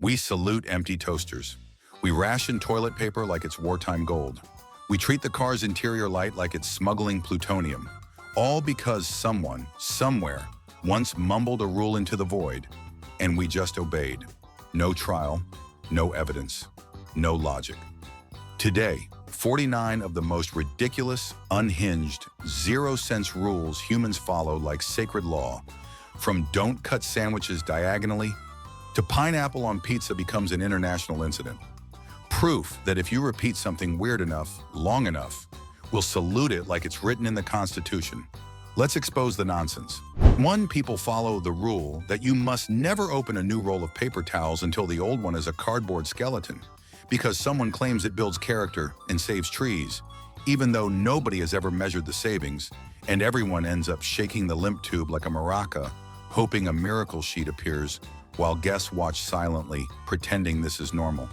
We salute empty toasters. We ration toilet paper like it's wartime gold. We treat the car's interior light like it's smuggling plutonium. All because someone, somewhere, once mumbled a rule into the void, and we just obeyed. No trial, no evidence, no logic. Today, 49 of the most ridiculous, unhinged, zero-sense rules humans follow like sacred law, from don't cut sandwiches diagonally to pineapple on pizza becomes an international incident. Proof that if you repeat something weird enough, long enough, we'll salute it like it's written in the Constitution. Let's expose the nonsense. 1. People follow the rule that you must never open a new roll of paper towels until the old one is a cardboard skeleton, because someone claims it builds character and saves trees, even though nobody has ever measured the savings, and everyone ends up shaking the limp tube like a maraca, hoping a miracle sheet appears, while guests watch silently, pretending this is normal.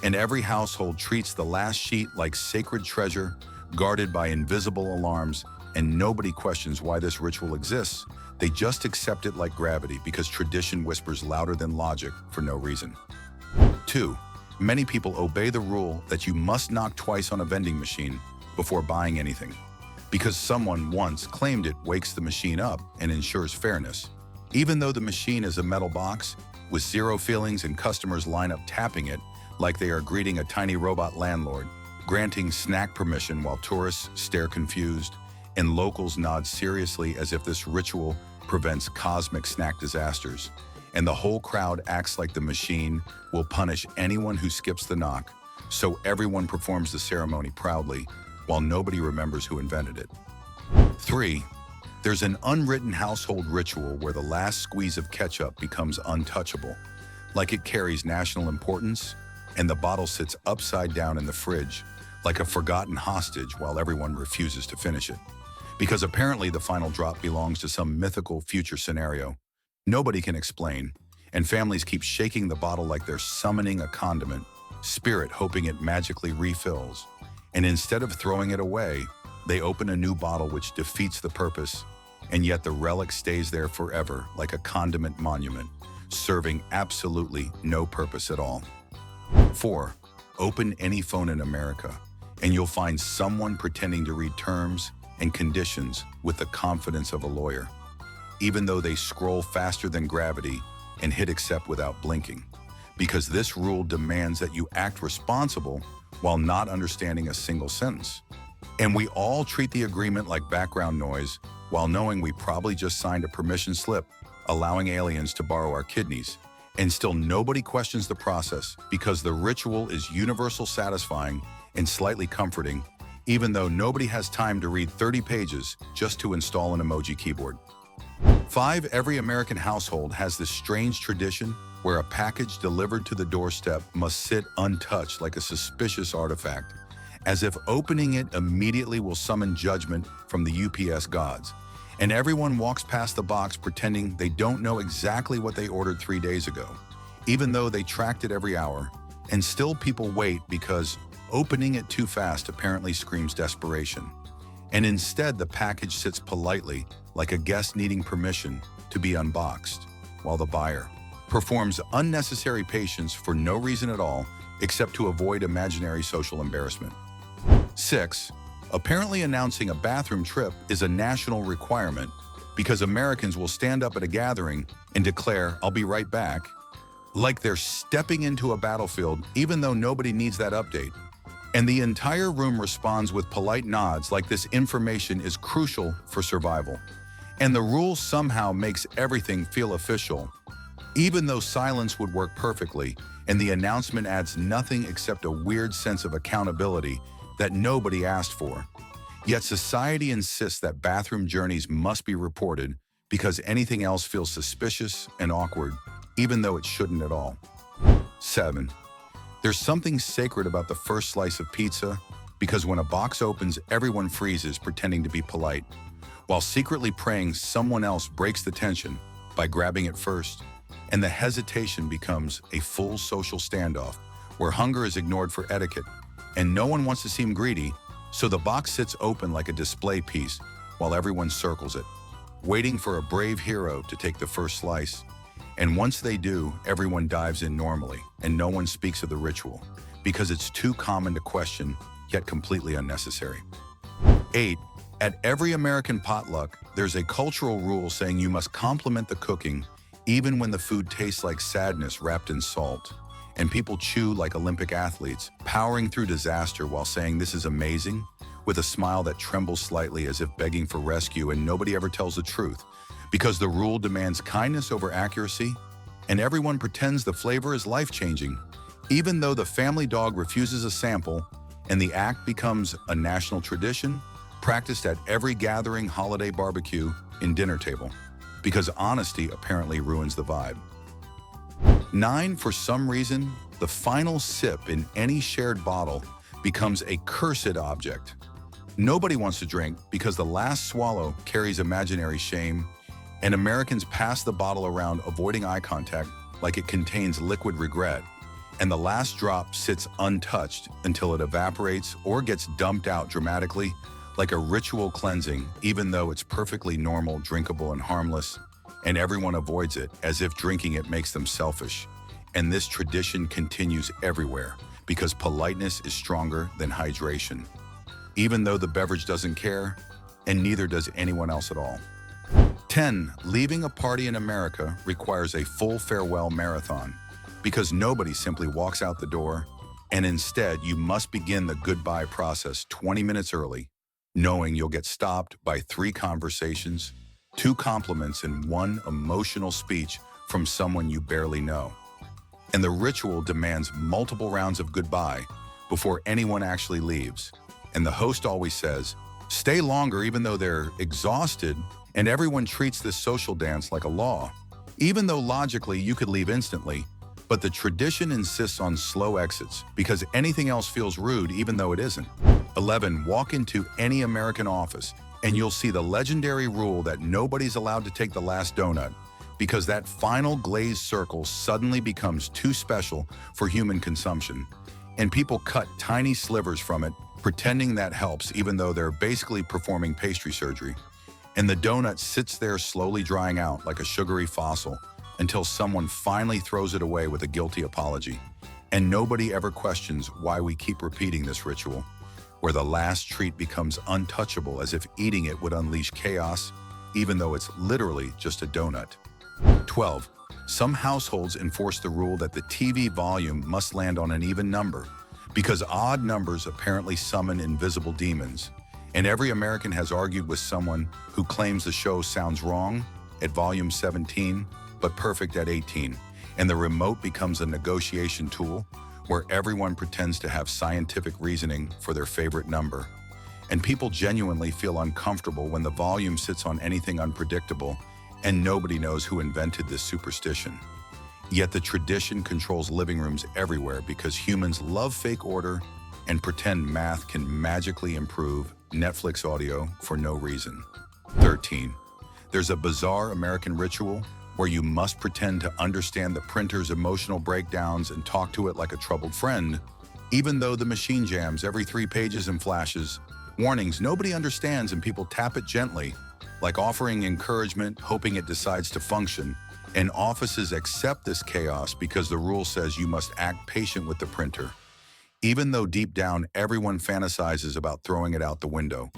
And every household treats the last sheet like sacred treasure, guarded by invisible alarms, and nobody questions why this ritual exists. They just accept it like gravity because tradition whispers louder than logic for no reason. 2. Many people obey the rule that you must knock twice on a vending machine before buying anything, because someone once claimed it wakes the machine up and ensures fairness. Even though the machine is a metal box with zero feelings and customers line up tapping it like they are greeting a tiny robot landlord, granting snack permission while tourists stare confused and locals nod seriously as if this ritual prevents cosmic snack disasters, and the whole crowd acts like the machine will punish anyone who skips the knock, so everyone performs the ceremony proudly while nobody remembers who invented it. 3. There's an unwritten household ritual where the last squeeze of ketchup becomes untouchable, like it carries national importance, and the bottle sits upside down in the fridge, like a forgotten hostage while everyone refuses to finish it. Because apparently the final drop belongs to some mythical future scenario nobody can explain, and families keep shaking the bottle like they're summoning a condiment, spirit hoping it magically refills. And instead of throwing it away, they open a new bottle which defeats the purpose, and yet the relic stays there forever like a condiment monument, serving absolutely no purpose at all. 4. Open any phone in America, and you'll find someone pretending to read terms and conditions with the confidence of a lawyer, even though they scroll faster than gravity and hit accept without blinking, because this rule demands that you act responsible while not understanding a single sentence. And we all treat the agreement like background noise while knowing we probably just signed a permission slip allowing aliens to borrow our kidneys, and still nobody questions the process because the ritual is universal, satisfying, and slightly comforting, even though nobody has time to read 30 pages just to install an emoji keyboard. 5. Every American household has this strange tradition where a package delivered to the doorstep must sit untouched like a suspicious artifact, as if opening it immediately will summon judgment from the UPS gods. And everyone walks past the box pretending they don't know exactly what they ordered 3 days ago, even though they tracked it every hour, and still people wait because opening it too fast apparently screams desperation. And instead the package sits politely like a guest needing permission to be unboxed, while the buyer performs unnecessary patience for no reason at all except to avoid imaginary social embarrassment. 6. Apparently announcing a bathroom trip is a national requirement because Americans will stand up at a gathering and declare, "I'll be right back," like they're stepping into a battlefield even though nobody needs that update. And the entire room responds with polite nods like this information is crucial for survival. And the rule somehow makes everything feel official, even though silence would work perfectly, and the announcement adds nothing except a weird sense of accountability that nobody asked for. Yet society insists that bathroom journeys must be reported because anything else feels suspicious and awkward, even though it shouldn't at all. 7. There's something sacred about the first slice of pizza because when a box opens, everyone freezes pretending to be polite, while secretly praying someone else breaks the tension by grabbing it first, and the hesitation becomes a full social standoff where hunger is ignored for etiquette, and no one wants to seem greedy, so the box sits open like a display piece while everyone circles it, waiting for a brave hero to take the first slice. And once they do, everyone dives in normally, and no one speaks of the ritual, because it's too common to question, yet completely unnecessary. 8. At every American potluck, there's a cultural rule saying you must compliment the cooking, even when the food tastes like sadness wrapped in salt. And people chew like Olympic athletes, powering through disaster while saying this is amazing, with a smile that trembles slightly as if begging for rescue, and nobody ever tells the truth, because the rule demands kindness over accuracy, and everyone pretends the flavor is life-changing, even though the family dog refuses a sample, and the act becomes a national tradition, practiced at every gathering, holiday barbecue, and dinner table, because honesty apparently ruins the vibe. 9. For some reason, the final sip in any shared bottle becomes a cursed object. Nobody wants to drink because the last swallow carries imaginary shame, and Americans pass the bottle around avoiding eye contact like it contains liquid regret, and the last drop sits untouched until it evaporates or gets dumped out dramatically like a ritual cleansing, even though it's perfectly normal, drinkable, and harmless, and everyone avoids it as if drinking it makes them selfish. And this tradition continues everywhere because politeness is stronger than hydration, even though the beverage doesn't care, and neither does anyone else at all. 10. Leaving a party in America requires a full farewell marathon because nobody simply walks out the door, and instead you must begin the goodbye process 20 minutes early, knowing you'll get stopped by 3 conversations, 2 compliments, and 1 emotional speech from someone you barely know. And the ritual demands multiple rounds of goodbye before anyone actually leaves. And the host always says, stay longer even though they're exhausted, and everyone treats this social dance like a law, even though logically you could leave instantly. But the tradition insists on slow exits because anything else feels rude even though it isn't. 11. Walk into any American office and you'll see the legendary rule that nobody's allowed to take the last donut because that final glazed circle suddenly becomes too special for human consumption. And people cut tiny slivers from it, pretending that helps even though they're basically performing pastry surgery. And the donut sits there slowly drying out like a sugary fossil until someone finally throws it away with a guilty apology. And nobody ever questions why we keep repeating this ritual, where the last treat becomes untouchable as if eating it would unleash chaos, even though it's literally just a donut. 12. Some households enforce the rule that the TV volume must land on an even number, because odd numbers apparently summon invisible demons. And every American has argued with someone who claims the show sounds wrong at volume 17, but perfect at 18. And the remote becomes a negotiation tool where everyone pretends to have scientific reasoning for their favorite number. And people genuinely feel uncomfortable when the volume sits on anything unpredictable, and nobody knows who invented this superstition. Yet the tradition controls living rooms everywhere because humans love fake order and pretend math can magically improve Netflix audio for no reason. 13. There's a bizarre American ritual where you must pretend to understand the printer's emotional breakdowns and talk to it like a troubled friend, even though the machine jams every 3 pages and flashes warnings nobody understands, and people tap it gently, like offering encouragement, hoping it decides to function. And offices accept this chaos because the rule says you must act patient with the printer, even though deep down everyone fantasizes about throwing it out the window.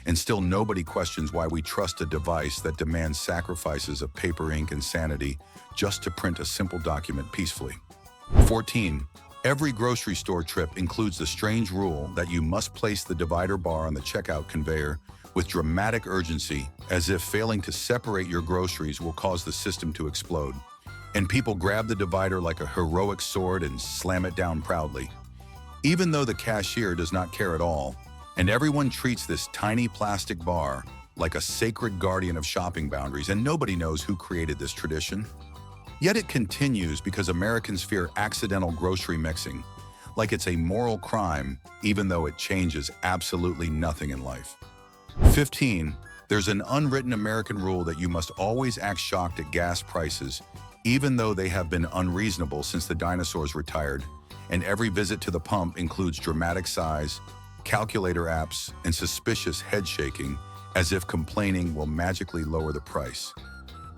And still nobody questions why we trust a device that demands sacrifices of paper, ink, and sanity just to print a simple document peacefully. 14. Every grocery store trip includes the strange rule that you must place the divider bar on the checkout conveyor with dramatic urgency, as if failing to separate your groceries will cause the system to explode. And people grab the divider like a heroic sword and slam it down proudly, even though the cashier does not care at all. And everyone treats this tiny plastic bar like a sacred guardian of shopping boundaries, and nobody knows who created this tradition. Yet it continues because Americans fear accidental grocery mixing, like it's a moral crime, even though it changes absolutely nothing in life. 15. There's an unwritten American rule that you must always act shocked at gas prices, even though they have been unreasonable since the dinosaurs retired, and every visit to the pump includes dramatic sighs, calculator apps, and suspicious head shaking, as if complaining will magically lower the price.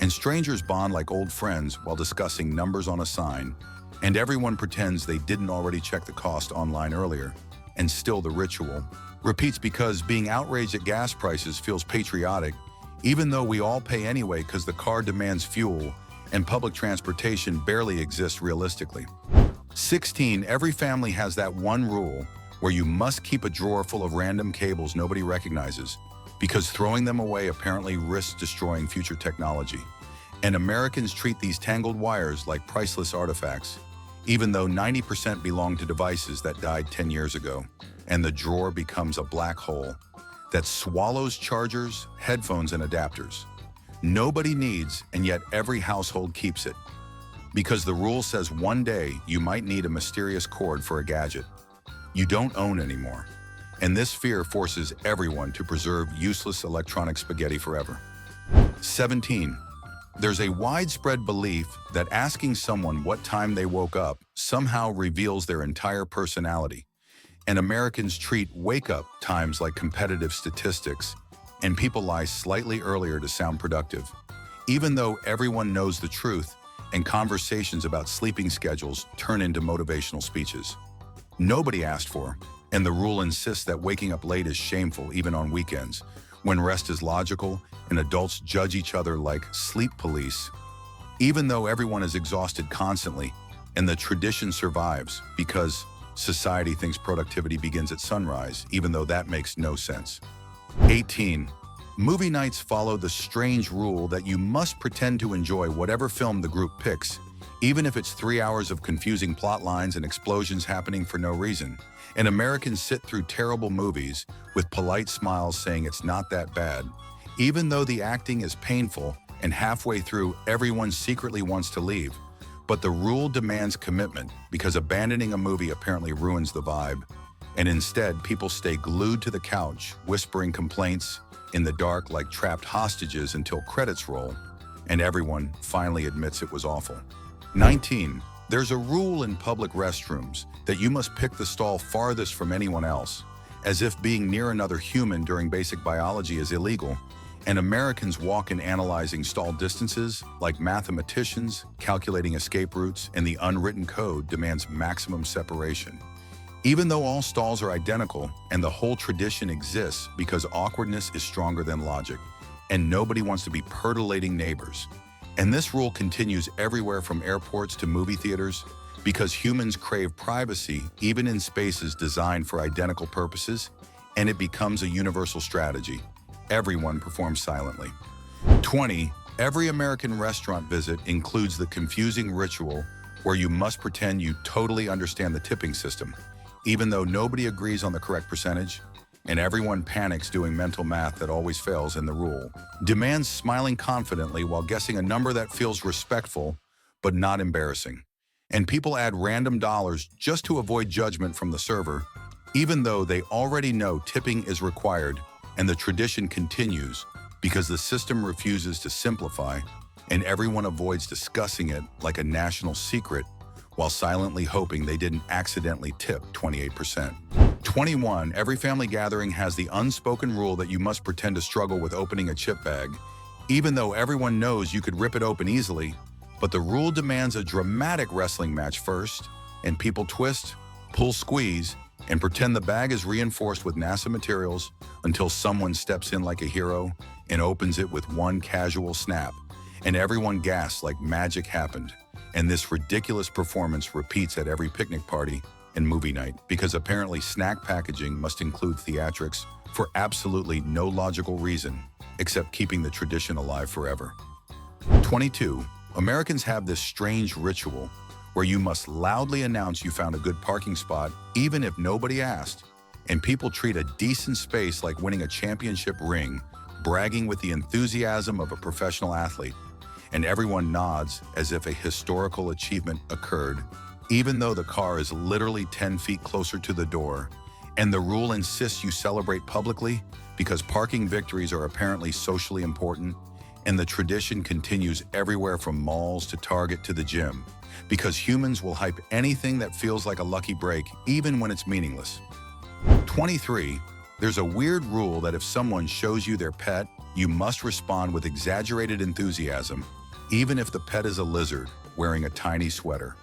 And strangers bond like old friends while discussing numbers on a sign, and everyone pretends they didn't already check the cost online earlier, and still the ritual repeats because being outraged at gas prices feels patriotic, even though we all pay anyway because the car demands fuel and public transportation barely exists realistically. 16. Every family has that one rule where you must keep a drawer full of random cables nobody recognizes, because throwing them away apparently risks destroying future technology. And Americans treat these tangled wires like priceless artifacts, even though 90% belong to devices that died 10 years ago, and the drawer becomes a black hole that swallows chargers, headphones, and adapters. Nobody needs, and yet every household keeps it. Because the rule says one day you might need a mysterious cord for a gadget you don't own anymore. And this fear forces everyone to preserve useless electronic spaghetti forever. 17. There's a widespread belief that asking someone what time they woke up somehow reveals their entire personality. And Americans treat wake-up times like competitive statistics, and people lie slightly earlier to sound productive. Even though everyone knows the truth, and conversations about sleeping schedules turn into motivational speeches. Nobody asked for, and the rule insists that waking up late is shameful even on weekends, when rest is logical and adults judge each other like sleep police. Even though everyone is exhausted constantly, and the tradition survives because society thinks productivity begins at sunrise, even though that makes no sense. 18. Movie nights follow the strange rule that you must pretend to enjoy whatever film the group picks, even if it's 3 hours of confusing plot lines and explosions happening for no reason. And Americans sit through terrible movies with polite smiles saying it's not that bad, even though the acting is painful and halfway through everyone secretly wants to leave. But the rule demands commitment because abandoning a movie apparently ruins the vibe. And instead, people stay glued to the couch, whispering complaints in the dark like trapped hostages until credits roll, and everyone finally admits it was awful. 19. There's a rule in public restrooms that you must pick the stall farthest from anyone else, as if being near another human during basic biology is illegal, and Americans walk in analyzing stall distances like mathematicians, calculating escape routes, and the unwritten code demands maximum separation. Even though all stalls are identical and the whole tradition exists because awkwardness is stronger than logic, and nobody wants to be pertolating neighbors. And this rule continues everywhere from airports to movie theaters because humans crave privacy even in spaces designed for identical purposes, and it becomes a universal strategy. Everyone performs silently. 20. Every American restaurant visit includes the confusing ritual where you must pretend you totally understand the tipping system, even though nobody agrees on the correct percentage, and everyone panics doing mental math that always fails, in the rule demands smiling confidently while guessing a number that feels respectful but not embarrassing. And people add random dollars just to avoid judgment from the server, even though they already know tipping is required, and the tradition continues because the system refuses to simplify, and everyone avoids discussing it like a national secret while silently hoping they didn't accidentally tip 28%. 21. Every family gathering has the unspoken rule that you must pretend to struggle with opening a chip bag, even though everyone knows you could rip it open easily, but the rule demands a dramatic wrestling match first, and people twist, pull, squeeze, and pretend the bag is reinforced with NASA materials until someone steps in like a hero and opens it with one casual snap, and everyone gasps like magic happened. And this ridiculous performance repeats at every picnic party and movie night because apparently snack packaging must include theatrics for absolutely no logical reason except keeping the tradition alive forever. 22. Americans have this strange ritual where you must loudly announce you found a good parking spot even if nobody asked, and people treat a decent space like winning a championship ring, bragging with the enthusiasm of a professional athlete, and everyone nods as if a historical achievement occurred, even though the car is literally 10 feet closer to the door, and the rule insists you celebrate publicly because parking victories are apparently socially important, and the tradition continues everywhere from malls to Target to the gym, because humans will hype anything that feels like a lucky break, even when it's meaningless. 23. There's a weird rule that if someone shows you their pet, you must respond with exaggerated enthusiasm, even if the pet is a lizard wearing a tiny sweater.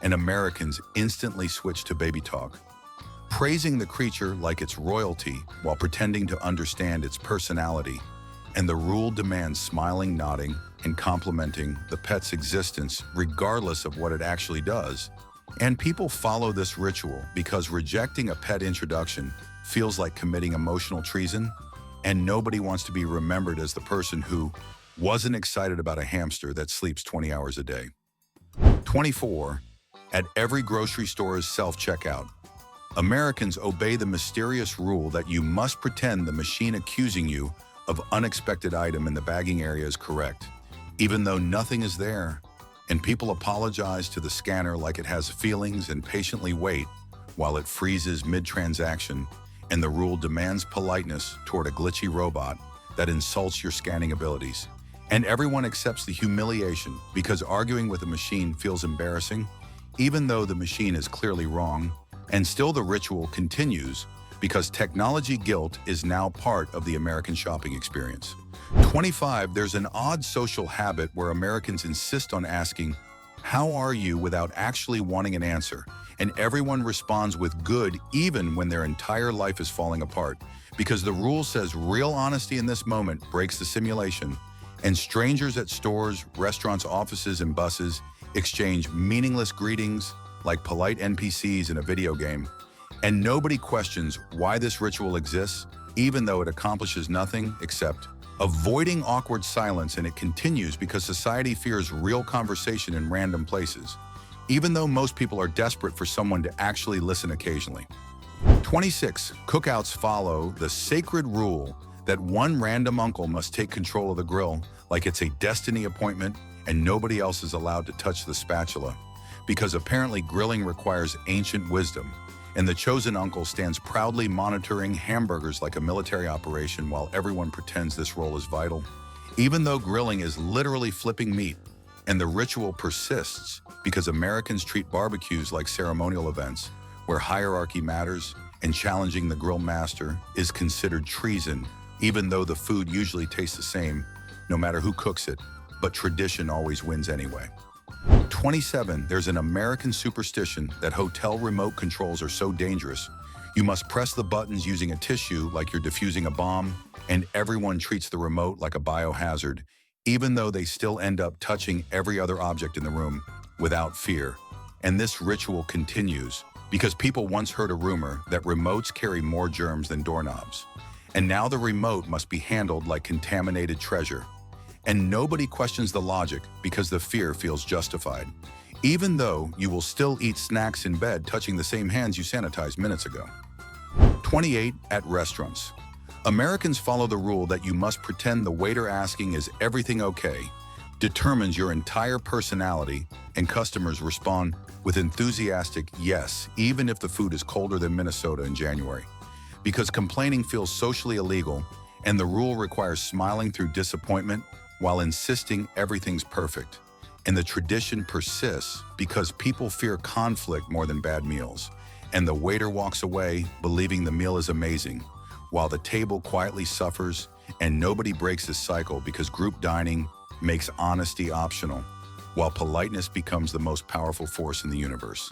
And Americans instantly switch to baby talk, praising the creature like it's royalty while pretending to understand its personality. And the rule demands smiling, nodding, and complimenting the pet's existence regardless of what it actually does. And people follow this ritual because rejecting a pet introduction feels like committing emotional treason, and nobody wants to be remembered as the person who wasn't excited about a hamster that sleeps 20 hours a day. 24. At every grocery store's self-checkout, Americans obey the mysterious rule that you must pretend the machine accusing you of unexpected item in the bagging area is correct, even though nothing is there. And people apologize to the scanner like it has feelings and patiently wait while it freezes mid-transaction, and the rule demands politeness toward a glitchy robot that insults your scanning abilities. And everyone accepts the humiliation because arguing with a machine feels embarrassing, even though the machine is clearly wrong. And still the ritual continues because technology guilt is now part of the American shopping experience. 25. There's an odd social habit where Americans insist on asking, "How are you?" without actually wanting an answer. And everyone responds with good even when their entire life is falling apart, because the rule says real honesty in this moment breaks the simulation. And strangers at stores, restaurants, offices, and buses exchange meaningless greetings like polite NPCs in a video game. And nobody questions why this ritual exists, even though it accomplishes nothing except avoiding awkward silence, and it continues because society fears real conversation in random places, even though most people are desperate for someone to actually listen occasionally. 26. Cookouts follow the sacred rule that one random uncle must take control of the grill like it's a destiny appointment, and nobody else is allowed to touch the spatula, because apparently grilling requires ancient wisdom, and the chosen uncle stands proudly monitoring hamburgers like a military operation while everyone pretends this role is vital, even though grilling is literally flipping meat. And the ritual persists because Americans treat barbecues like ceremonial events where hierarchy matters, and challenging the grill master is considered treason, even though the food usually tastes the same no matter who cooks it, but tradition always wins anyway. 27. There's an American superstition that hotel remote controls are so dangerous. You must press the buttons using a tissue like you're defusing a bomb, and everyone treats the remote like a biohazard, even though they still end up touching every other object in the room without fear. And this ritual continues because people once heard a rumor that remotes carry more germs than doorknobs. And now the remote must be handled like contaminated treasure. And nobody questions the logic because the fear feels justified, even though you will still eat snacks in bed touching the same hands you sanitized minutes ago. 28. At restaurants, Americans follow the rule that you must pretend the waiter asking "Is everything okay?" determines your entire personality, and customers respond with enthusiastic yes, even if the food is colder than Minnesota in January. Because complaining feels socially illegal, and the rule requires smiling through disappointment while insisting everything's perfect. And the tradition persists because people fear conflict more than bad meals. And the waiter walks away believing the meal is amazing, while the table quietly suffers, and nobody breaks this cycle because group dining makes honesty optional, while politeness becomes the most powerful force in the universe.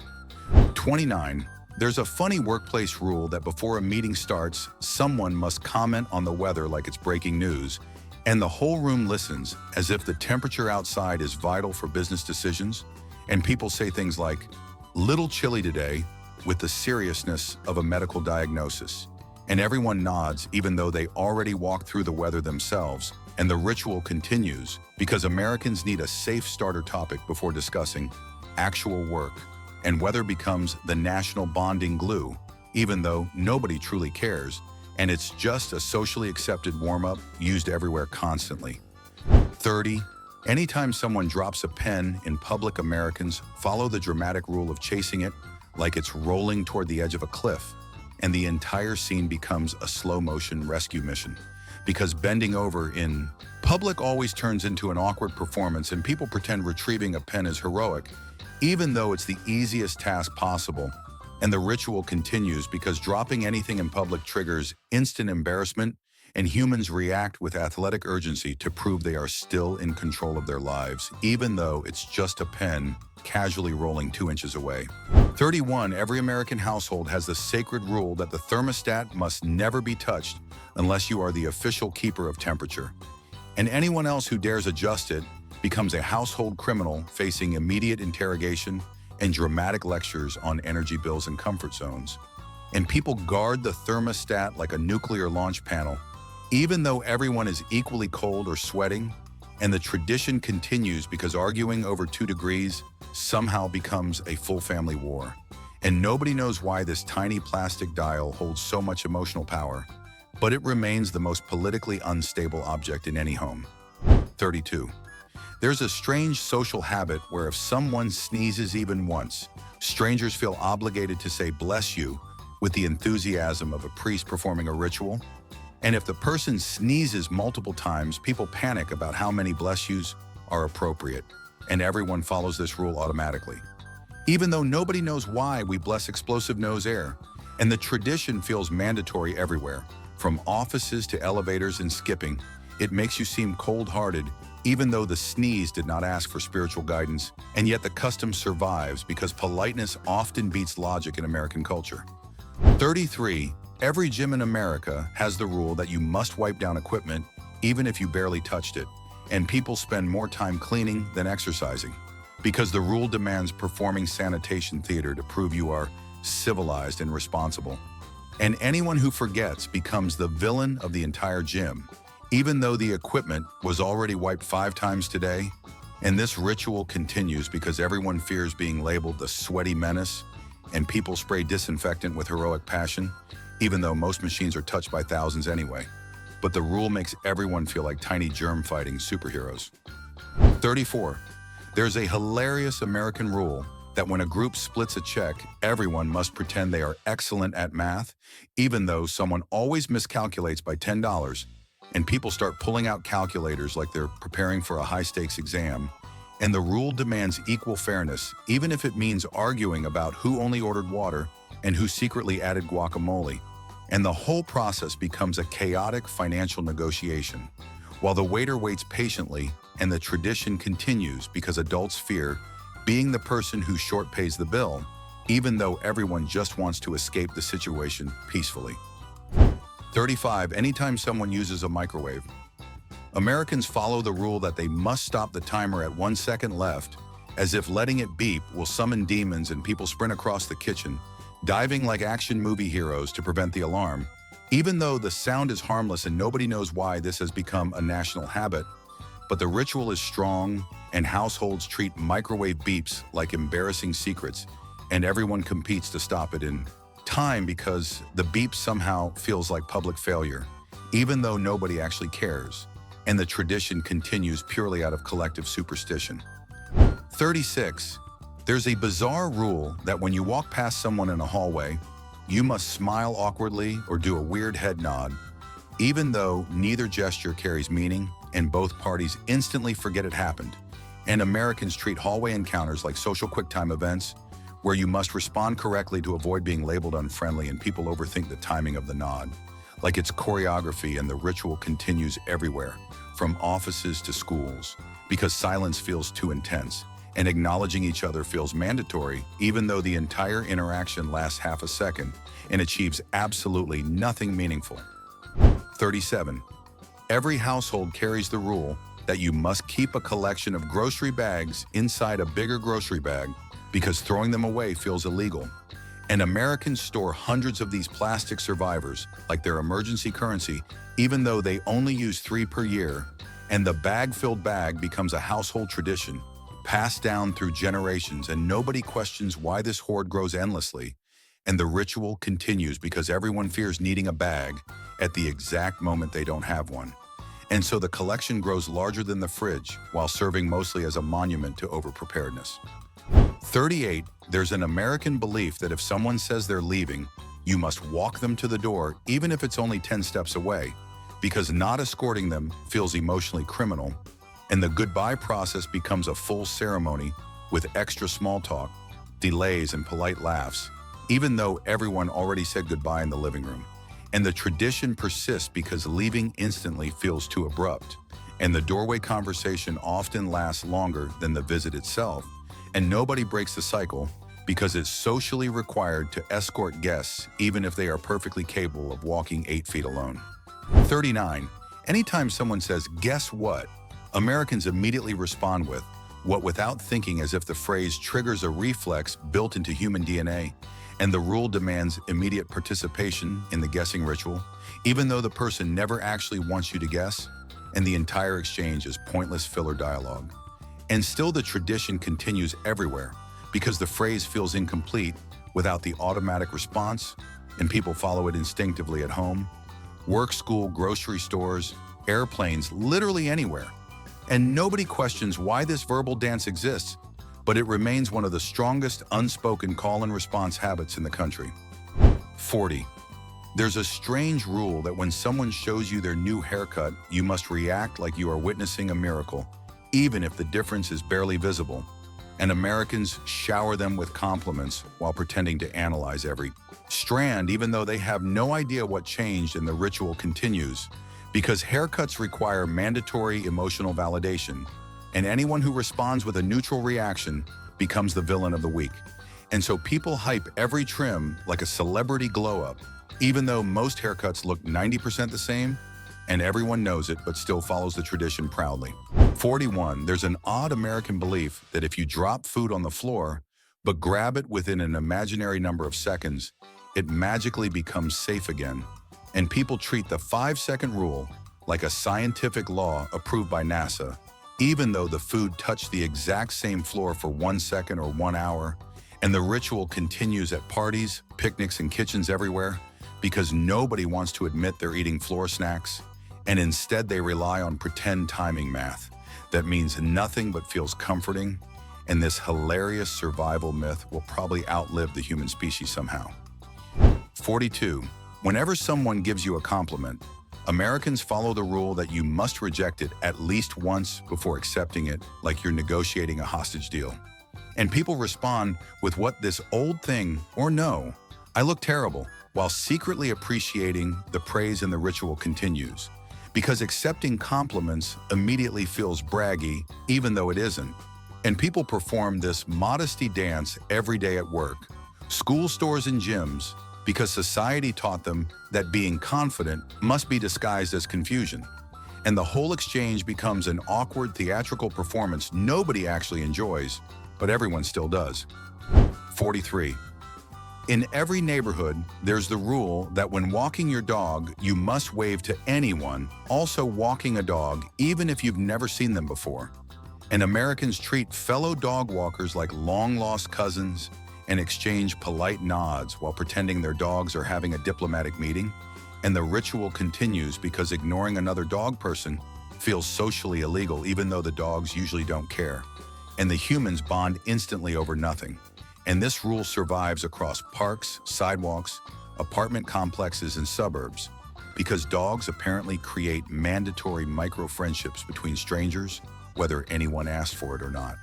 29. There's a funny workplace rule that before a meeting starts, someone must comment on the weather like it's breaking news, and the whole room listens as if the temperature outside is vital for business decisions. And people say things like, "Little chilly today," with the seriousness of a medical diagnosis. And everyone nods even though they already walked through the weather themselves. And the ritual continues because Americans need a safe starter topic before discussing actual work. And weather becomes the national bonding glue, even though nobody truly cares, and it's just a socially accepted warm-up used everywhere constantly. 30. Anytime someone drops a pen in public, Americans follow the dramatic rule of chasing it like it's rolling toward the edge of a cliff, and the entire scene becomes a slow-motion rescue mission. Because bending over in public always turns into an awkward performance, and people pretend retrieving a pen is heroic, even though it's the easiest task possible. And the ritual continues because dropping anything in public triggers instant embarrassment, and humans react with athletic urgency to prove they are still in control of their lives, even though it's just a pen casually rolling 2 inches away. 31. Every American household has the sacred rule that the thermostat must never be touched unless you are the official keeper of temperature. And anyone else who dares adjust it becomes a household criminal facing immediate interrogation and dramatic lectures on energy bills and comfort zones. And people guard the thermostat like a nuclear launch panel, even though everyone is equally cold or sweating, and the tradition continues because arguing over 2 degrees somehow becomes a full family war. And nobody knows why this tiny plastic dial holds so much emotional power, but it remains the most politically unstable object in any home. 32. There's a strange social habit where if someone sneezes even once, strangers feel obligated to say "bless you" with the enthusiasm of a priest performing a ritual. And if the person sneezes multiple times, people panic about how many "bless yous" are appropriate, and everyone follows this rule automatically. Even though nobody knows why we bless explosive nose air, and the tradition feels mandatory everywhere, from offices to elevators and skipping, it makes you seem cold-hearted, even though the sneeze did not ask for spiritual guidance, and yet the custom survives because politeness often beats logic in American culture. 33. Every gym in America has the rule that you must wipe down equipment, even if you barely touched it, and people spend more time cleaning than exercising, because the rule demands performing sanitation theater to prove you are civilized and responsible. And anyone who forgets becomes the villain of the entire gym, even though the equipment was already wiped 5 times today. And this ritual continues because everyone fears being labeled the sweaty menace, and people spray disinfectant with heroic passion, even though most machines are touched by thousands anyway. But the rule makes everyone feel like tiny germ-fighting superheroes. 34. There's a hilarious American rule that when a group splits a check, everyone must pretend they are excellent at math, even though someone always miscalculates by $10, and people start pulling out calculators like they're preparing for a high-stakes exam. And the rule demands equal fairness, even if it means arguing about who only ordered water and who secretly added guacamole. And the whole process becomes a chaotic financial negotiation, while the waiter waits patiently and the tradition continues because adults fear being the person who short pays the bill, even though everyone just wants to escape the situation peacefully. 35. Anytime someone uses a microwave, Americans follow the rule that they must stop the timer at 1 second left, as if letting it beep will summon demons, and people sprint across the kitchen, diving like action movie heroes to prevent the alarm. Even though the sound is harmless and nobody knows why this has become a national habit, but the ritual is strong, and households treat microwave beeps like embarrassing secrets, and everyone competes to stop it in time because the beep somehow feels like public failure, even though nobody actually cares, and the tradition continues purely out of collective superstition. 36. There's a bizarre rule that when you walk past someone in a hallway, you must smile awkwardly or do a weird head nod, even though neither gesture carries meaning and both parties instantly forget it happened. And Americans treat hallway encounters like social QuickTime events where you must respond correctly to avoid being labeled unfriendly, and people overthink the timing of the nod, like it's choreography, and the ritual continues everywhere, from offices to schools, because silence feels too intense, and acknowledging each other feels mandatory, even though the entire interaction lasts half a second and achieves absolutely nothing meaningful. 37. Every household carries the rule that you must keep a collection of grocery bags inside a bigger grocery bag because throwing them away feels illegal. And Americans store hundreds of these plastic survivors like their emergency currency, even though they only use 3 per year, and the bag-filled bag becomes a household tradition, passed down through generations, and nobody questions why this hoard grows endlessly. And the ritual continues because everyone fears needing a bag at the exact moment they don't have one. And so the collection grows larger than the fridge, while serving mostly as a monument to overpreparedness. 38. There's an American belief that if someone says they're leaving, you must walk them to the door, even if it's only 10 steps away, because not escorting them feels emotionally criminal, and the goodbye process becomes a full ceremony with extra small talk, delays, and polite laughs, even though everyone already said goodbye in the living room. And the tradition persists because leaving instantly feels too abrupt. And the doorway conversation often lasts longer than the visit itself. And nobody breaks the cycle because it's socially required to escort guests even if they are perfectly capable of walking 8 feet alone. 39. Anytime someone says, "Guess what?" Americans immediately respond with, "What?" without thinking, as if the phrase triggers a reflex built into human DNA. And the rule demands immediate participation in the guessing ritual, even though the person never actually wants you to guess, and the entire exchange is pointless filler dialogue. And still the tradition continues everywhere, because the phrase feels incomplete without the automatic response, and people follow it instinctively at home, work, school, grocery stores, airplanes, literally anywhere. And nobody questions why this verbal dance exists, but it remains one of the strongest unspoken call and response habits in the country. 40. There's a strange rule that when someone shows you their new haircut, you must react like you are witnessing a miracle, even if the difference is barely visible. And Americans shower them with compliments while pretending to analyze every strand, even though they have no idea what changed, and the ritual continues. Because haircuts require mandatory emotional validation, and anyone who responds with a neutral reaction becomes the villain of the week. And so people hype every trim like a celebrity glow-up, even though most haircuts look 90% the same, and everyone knows it but still follows the tradition proudly. 41. There's an odd American belief that if you drop food on the floor, but grab it within an imaginary number of seconds, it magically becomes safe again. And people treat the 5-second rule like a scientific law approved by NASA, even though the food touched the exact same floor for 1 second or 1 hour. And the ritual continues at parties, picnics, and kitchens everywhere, because nobody wants to admit they're eating floor snacks, and instead they rely on pretend timing math that means nothing but feels comforting, and this hilarious survival myth will probably outlive the human species somehow. 42. Whenever someone gives you a compliment, Americans follow the rule that you must reject it at least once before accepting it, like you're negotiating a hostage deal. And people respond with "What, this old thing?" or "No, I look terrible," while secretly appreciating the praise, and the ritual continues. Because accepting compliments immediately feels braggy, even though it isn't. And people perform this modesty dance every day at work, school, stores, and gyms, because society taught them that being confident must be disguised as confusion. And the whole exchange becomes an awkward theatrical performance nobody actually enjoys, but everyone still does. 43. In every neighborhood, there's the rule that when walking your dog, you must wave to anyone also walking a dog, even if you've never seen them before. And Americans treat fellow dog walkers like long-lost cousins and exchange polite nods while pretending their dogs are having a diplomatic meeting. And the ritual continues because ignoring another dog person feels socially illegal, even though the dogs usually don't care. And the humans bond instantly over nothing. And this rule survives across parks, sidewalks, apartment complexes, and suburbs, because dogs apparently create mandatory micro-friendships between strangers, whether anyone asked for it or not.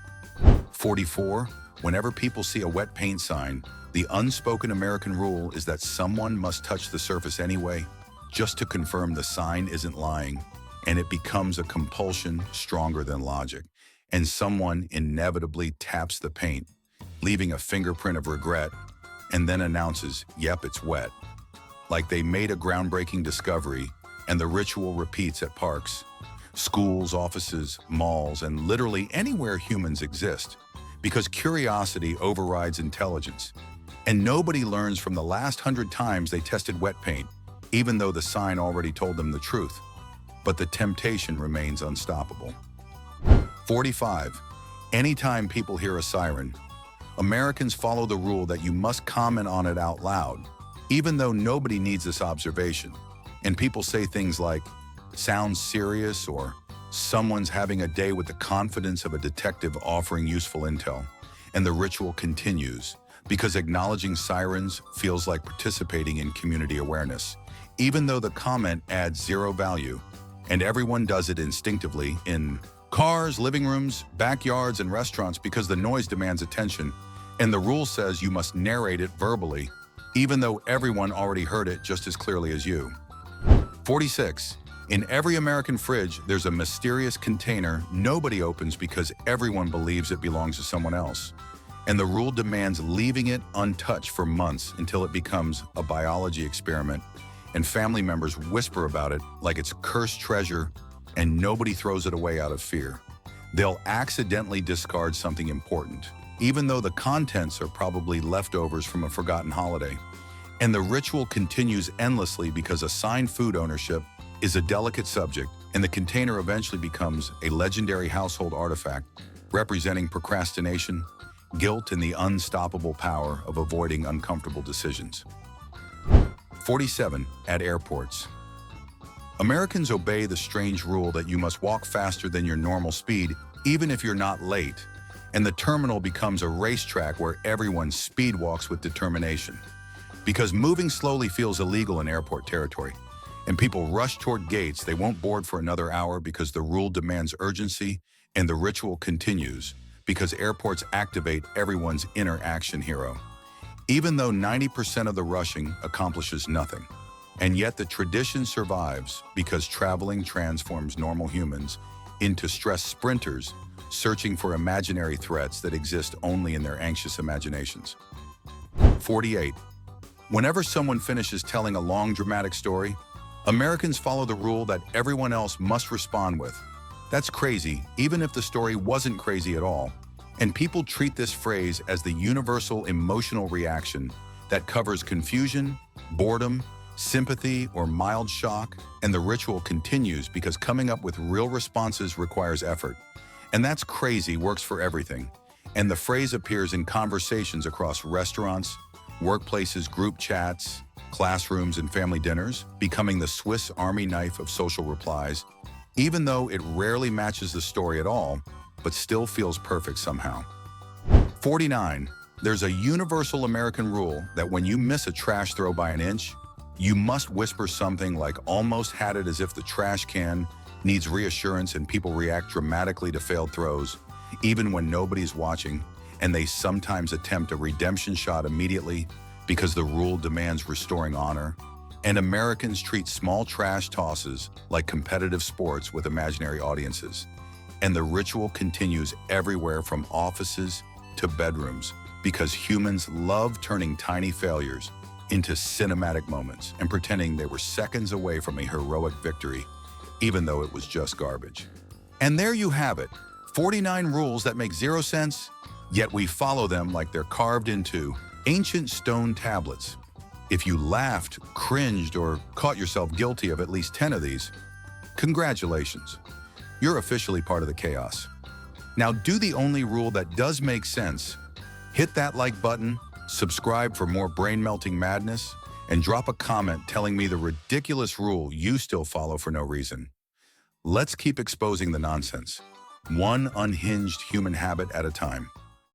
44. Whenever people see a wet paint sign, the unspoken American rule is that someone must touch the surface anyway, just to confirm the sign isn't lying, and it becomes a compulsion stronger than logic. And someone inevitably taps the paint, leaving a fingerprint of regret, and then announces, "Yep, it's wet." Like they made a groundbreaking discovery, and the ritual repeats at parks, schools, offices, malls, and literally anywhere humans exist, because curiosity overrides intelligence. And nobody learns from the last 100 times they tested wet paint, even though the sign already told them the truth. But the temptation remains unstoppable. 45. Anytime people hear a siren, Americans follow the rule that you must comment on it out loud, even though nobody needs this observation. And people say things like, "Sounds serious," or "Someone's having a day with the confidence of a detective offering useful intel." And the ritual continues, because acknowledging sirens feels like participating in community awareness, even though the comment adds zero value. And everyone does it instinctively in cars, living rooms, backyards, and restaurants, because the noise demands attention, and the rule says you must narrate it verbally, even though everyone already heard it just as clearly as you. 46. In every American fridge, there's a mysterious container nobody opens because everyone believes it belongs to someone else. And the rule demands leaving it untouched for months until it becomes a biology experiment, and family members whisper about it like it's cursed treasure, and nobody throws it away out of fear. They'll accidentally discard something important, even though the contents are probably leftovers from a forgotten holiday. And the ritual continues endlessly because assigned food ownership is a delicate subject, and the container eventually becomes a legendary household artifact representing procrastination, guilt, and the unstoppable power of avoiding uncomfortable decisions. 47. At airports. Americans obey the strange rule that you must walk faster than your normal speed, even if you're not late, and the terminal becomes a racetrack where everyone speed walks with determination. Because moving slowly feels illegal in airport territory, and people rush toward gates they won't board for another hour because the rule demands urgency, and the ritual continues because airports activate everyone's inner action hero. Even though 90% of the rushing accomplishes nothing. And yet the tradition survives because traveling transforms normal humans into stressed sprinters searching for imaginary threats that exist only in their anxious imaginations. 48. Whenever someone finishes telling a long, dramatic story, Americans follow the rule that everyone else must respond with. That's crazy, even if the story wasn't crazy at all. And people treat this phrase as the universal emotional reaction that covers confusion, boredom, sympathy, or mild shock, and the ritual continues because coming up with real responses requires effort. And that's crazy works for everything. And the phrase appears in conversations across restaurants, workplaces, group chats, classrooms, and family dinners, becoming the Swiss Army knife of social replies, even though it rarely matches the story at all, but still feels perfect somehow. 49. There's a universal American rule that when you miss a trash throw by an inch, you must whisper something like almost had it, as if the trash can needs reassurance, and people react dramatically to failed throws, even when nobody's watching, and they sometimes attempt a redemption shot immediately because the rule demands restoring honor. And Americans treat small trash tosses like competitive sports with imaginary audiences. And the ritual continues everywhere from offices to bedrooms because humans love turning tiny failures into cinematic moments and pretending they were seconds away from a heroic victory, even though it was just garbage. And there you have it, 49 rules that make zero sense, yet we follow them like they're carved into ancient stone tablets. If you laughed, cringed, or caught yourself guilty of at least 10 of these, congratulations. You're officially part of the chaos. Now do the only rule that does make sense. Hit that like button, subscribe for more brain-melting madness, and drop a comment telling me the ridiculous rule you still follow for no reason. Let's keep exposing the nonsense, one unhinged human habit at a time.